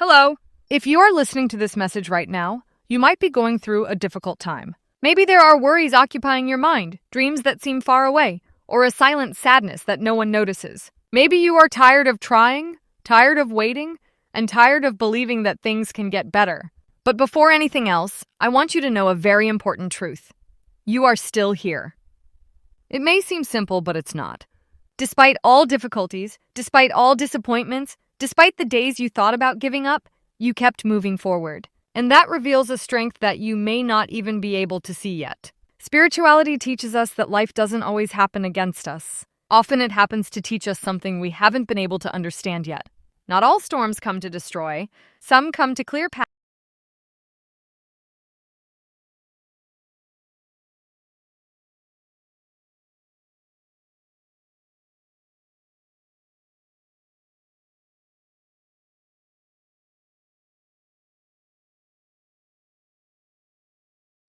Hello. If you are listening to this message right now, you might be going through a difficult time. Maybe there are worries occupying your mind, dreams that seem far away, or a silent sadness that no one notices. Maybe you are tired of trying, tired of waiting, and tired of believing that things can get better. But before anything else, I want you to know a very important truth. You are still here. It may seem simple, but it's not. Despite all difficulties, despite all disappointments, despite the days you thought about giving up, you kept moving forward. And that reveals a strength that you may not even be able to see yet. Spirituality teaches us that life doesn't always happen against us. Often it happens to teach us something we haven't been able to understand yet. Not all storms come to destroy. Some come to clear paths.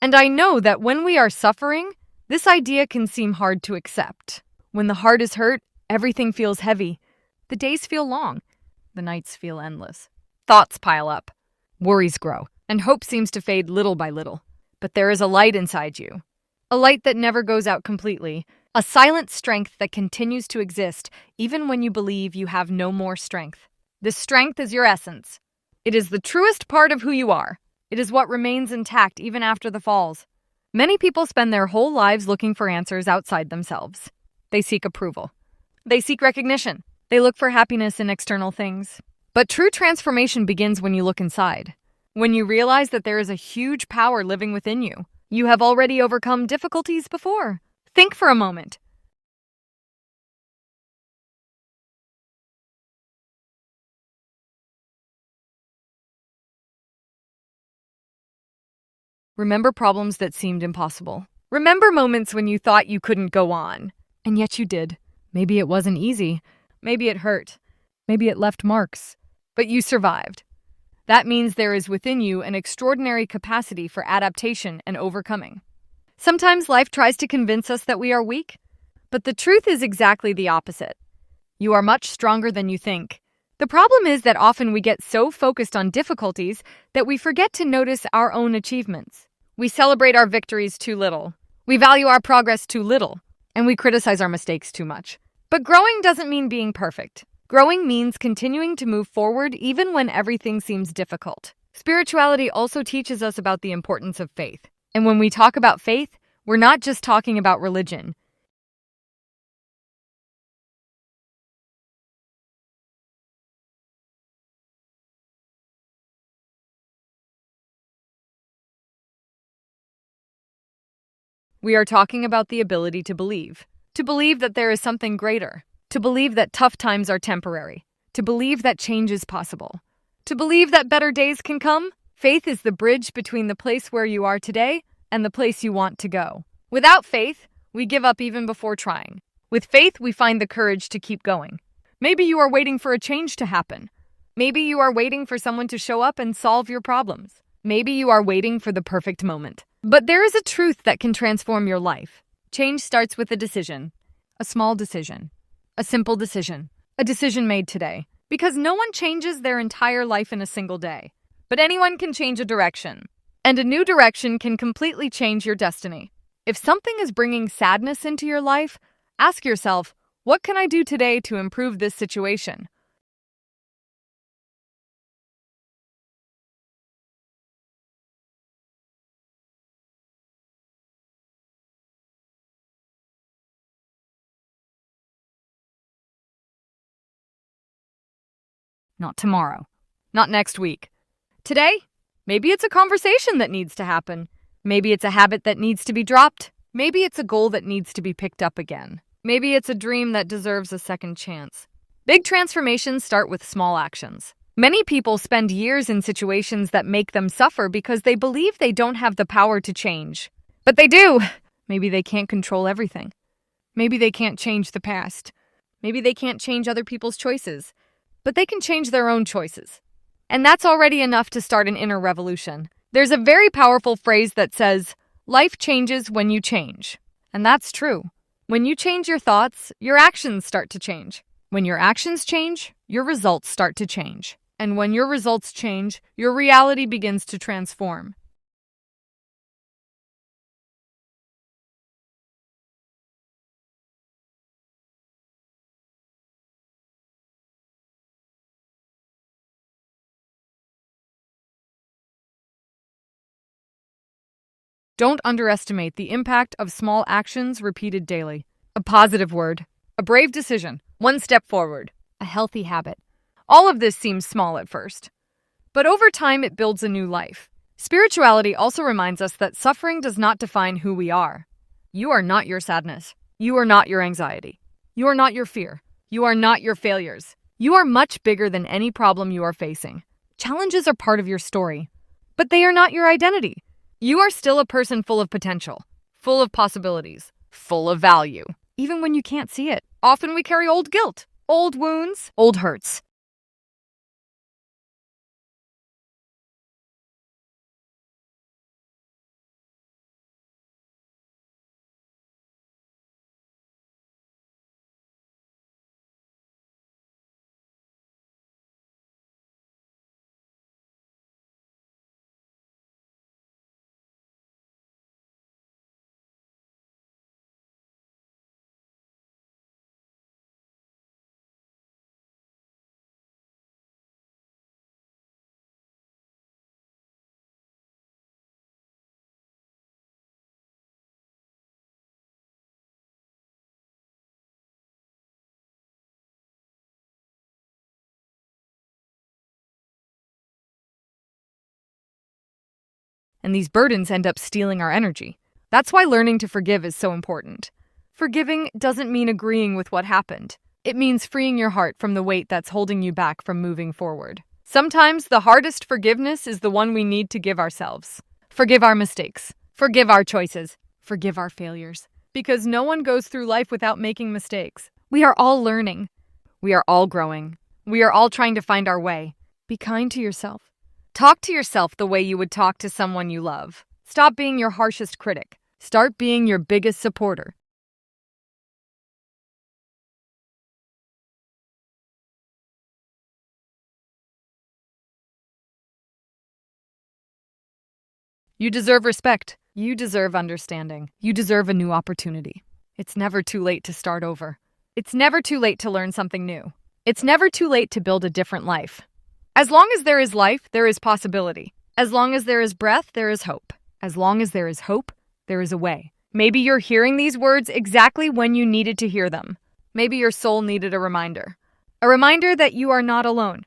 And I know that when we are suffering, this idea can seem hard to accept. When the heart is hurt, everything feels heavy. The days feel long. The nights feel endless. Thoughts pile up. Worries grow. And hope seems to fade little by little. But there is a light inside you. A light that never goes out completely. A silent strength that continues to exist even when you believe you have no more strength. This strength is your essence. It is the truest part of who you are. It is what remains intact even after the falls. Many people spend their whole lives looking for answers outside themselves. They seek approval. They seek recognition. They look for happiness in external things. But true transformation begins when you look inside. When you realize that there is a huge power living within you. You have already overcome difficulties before. Think for a moment. Remember problems that seemed impossible. Remember moments when you thought you couldn't go on, and yet you did. Maybe it wasn't easy. Maybe it hurt. Maybe it left marks. But you survived. That means there is within you an extraordinary capacity for adaptation and overcoming. Sometimes life tries to convince us that we are weak, but the truth is exactly the opposite. You are much stronger than you think. The problem is that often we get so focused on difficulties that we forget to notice our own achievements. We celebrate our victories too little. We value our progress too little. And we criticize our mistakes too much. But growing doesn't mean being perfect. Growing means continuing to move forward even when everything seems difficult. Spirituality also teaches us about the importance of faith. And when we talk about faith, we're not just talking about religion. We are talking about the ability to believe that there is something greater, to believe that tough times are temporary, to believe that change is possible, to believe that better days can come. Faith is the bridge between the place where you are today and the place you want to go. Without faith, we give up even before trying. With faith, we find the courage to keep going. Maybe you are waiting for a change to happen. Maybe you are waiting for someone to show up and solve your problems. Maybe you are waiting for the perfect moment. But there is a truth that can transform your life. Change starts with a decision. A small decision. A simple decision. A decision made today. Because no one changes their entire life in a single day. But anyone can change a direction. And a new direction can completely change your destiny. If something is bringing sadness into your life, ask yourself, what can I do today to improve this situation? Not tomorrow. Not next week. Today, maybe it's a conversation that needs to happen. Maybe it's a habit that needs to be dropped. Maybe it's a goal that needs to be picked up again. Maybe it's a dream that deserves a second chance. Big transformations start with small actions. Many people spend years in situations that make them suffer because they believe they don't have the power to change. But they do. Maybe they can't control everything. Maybe they can't change the past. Maybe they can't change other people's choices. But they can change their own choices. And that's already enough to start an inner revolution. There's a very powerful phrase that says, life changes when you change. And that's true. When you change your thoughts, your actions start to change. When your actions change, your results start to change. And when your results change, your reality begins to transform. Don't underestimate the impact of small actions repeated daily. A positive word, a brave decision, one step forward, a healthy habit. All of this seems small at first, but over time it builds a new life. Spirituality also reminds us that suffering does not define who we are. You are not your sadness. You are not your anxiety. You are not your fear. You are not your failures. You are much bigger than any problem you are facing. Challenges are part of your story, but they are not your identity. You are still a person full of potential, full of possibilities, full of value, even when you can't see it. Often we carry old guilt, old wounds, old hurts. And these burdens end up stealing our energy. That's why learning to forgive is so important. Forgiving doesn't mean agreeing with what happened. It means freeing your heart from the weight that's holding you back from moving forward. Sometimes the hardest forgiveness is the one we need to give ourselves. Forgive our mistakes. Forgive our choices. Forgive our failures. Because no one goes through life without making mistakes. We are all learning. We are all growing. We are all trying to find our way. Be kind to yourself. Talk to yourself the way you would talk to someone you love. Stop being your harshest critic. Start being your biggest supporter. You deserve respect. You deserve understanding. You deserve a new opportunity. It's never too late to start over. It's never too late to learn something new. It's never too late to build a different life. As long as there is life, there is possibility. As long as there is breath, there is hope. As long as there is hope, there is a way. Maybe you're hearing these words exactly when you needed to hear them. Maybe your soul needed a reminder. A reminder that you are not alone.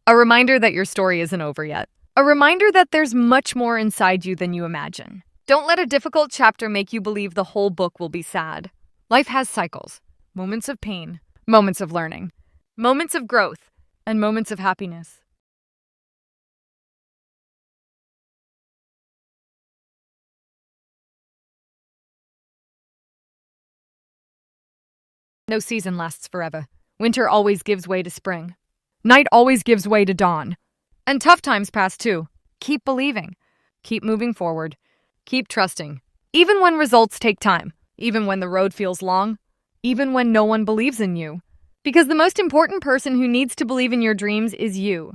A reminder that your story isn't over yet. A reminder that there's much more inside you than you imagine. Don't let a difficult chapter make you believe the whole book will be sad. Life has cycles. Moments of pain. Moments of learning. Moments of growth. And moments of happiness. No season lasts forever. Winter always gives way to spring. Night always gives way to dawn. And tough times pass too. Keep believing. Keep moving forward. Keep trusting. Even when results take time. Even when the road feels long. Even when no one believes in you. Because the most important person who needs to believe in your dreams is you.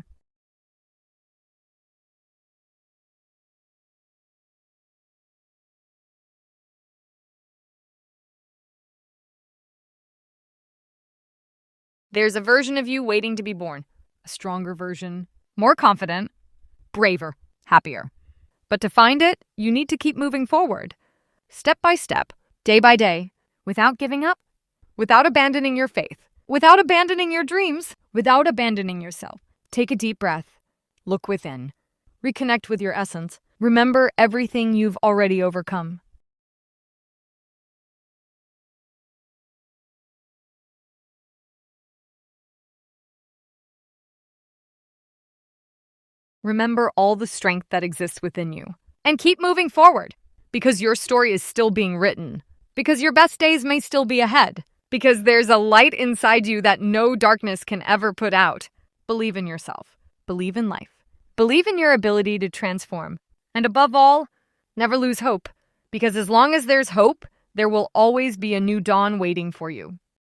There's a version of you waiting to be born. A stronger version. More confident. Braver. Happier. But to find it, you need to keep moving forward. Step by step. Day by day. Without giving up. Without abandoning your faith. Without abandoning your dreams. Without abandoning yourself. Take a deep breath. Look within. Reconnect with your essence. Remember everything you've already overcome. Remember all the strength that exists within you. And keep moving forward. Because your story is still being written. Because your best days may still be ahead. Because there's a light inside you that no darkness can ever put out. Believe in yourself. Believe in life. Believe in your ability to transform. And above all, never lose hope. Because as long as there's hope, there will always be a new dawn waiting for you.